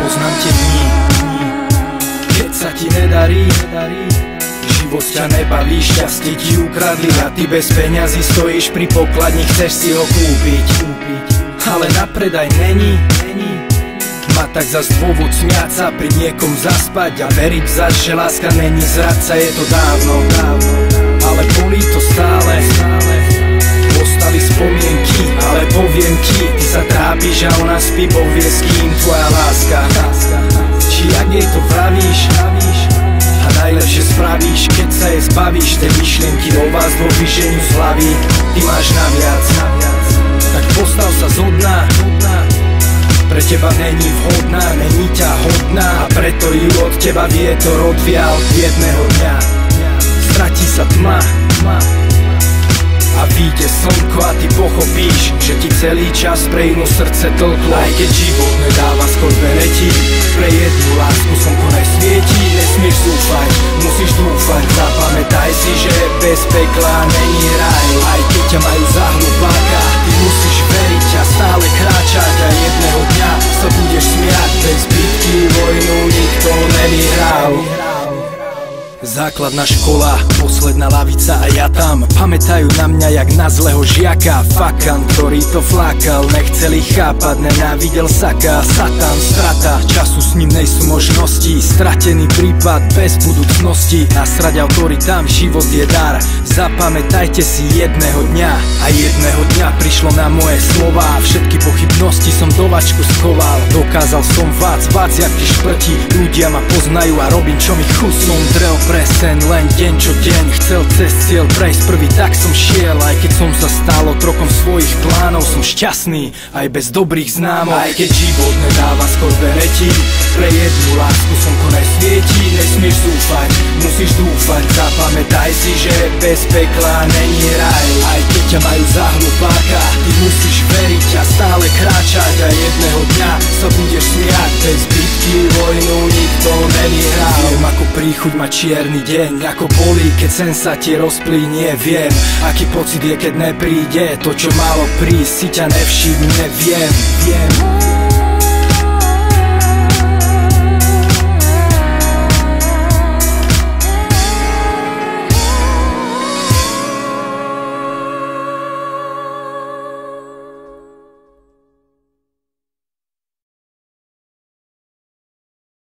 Poznám tie dni, keď sa ti nedarí, život ťa nebaví, šťastie ti ukradli a ty bez peňazí stojíš pri pokladni, chceš si ho kúpiť, ale na predaj není. Má tak zas dôvod smiať sa, pri niekom zaspať a veriť zas, že láska není zradca. Je to dávno, ale bolí to stále. Ostali spomienky, ale poviem ti, ty sa trápiš a ona spí, Boh vie s kým. Tvoja láska, či jak jej to vravíš, a najlepšie spravíš, keď sa jej zbavíš. Tej myšlienky o vás dvoch vyženiu z hlavy, ty máš naviac. Tak postav sa zo dna, pre teba není vhodná, není ťa hodná, a preto ju od teba vietor odvial. Jedného dňa stratí sa tma a vyjde slnko a ty pochopíš, že ti celý čas pre inú srdce tlklo. Aj keď život nedáva skôr beretí, pre jednu lásku slnko nesvietí. Nesmieš zúfať, musíš dúfať, zapamätaj si, že bez pekla není raj. Aj keď ťa majú za hlupáka, ty musíš veriť a stále kráčať, a jedného dňa sa budeš smiať. Bez bitky vojnu nikto nevyhral. Základná škola, posledná lavica a ja tam. Pamätajú na mňa jak na zlého žiaka. Fakan, ktorý to flákal, nechceli chápať, nenávidel saka. Satan, strata, času s ním nejsú možnosti. Stratený prípad bez budúcnosti. Nasrať autoritám, život je dar. Zapamätajte si jedného dňa. A jedného dňa prišlo na moje slova. Všetky pochybnosti som do vačku schoval. Dokázal som vác jak tí šprti. Ľudia ma poznajú a robím čo mi chutí. Som drel pre sen len deň čo deň, chcel cez cieľ prejsť prvý, tak som šiel. Aj keď som sa stal otrokom svojich plánov, som šťastný aj bez dobrých známok. Aj keď život nedáva skôr beretí, pre jednu lásku slnko nesvietí. Nesmieš zúfať, musíš dúfať, zapamätaj si, že bez pekla není raj. Aj keď ťa majú za hlupáka, ty musíš veriť a stále kráčať, a jedného dňa sa budeš smiať. Bez bitky vojnu nikto nevyhral. Viem ako príchuť ma čierny deň, ako bolí, keď sen sa ti rozplínie. Viem, aký pocit je, keď nepríde to, čo malo prísť, si ťa nevšimne. Viem.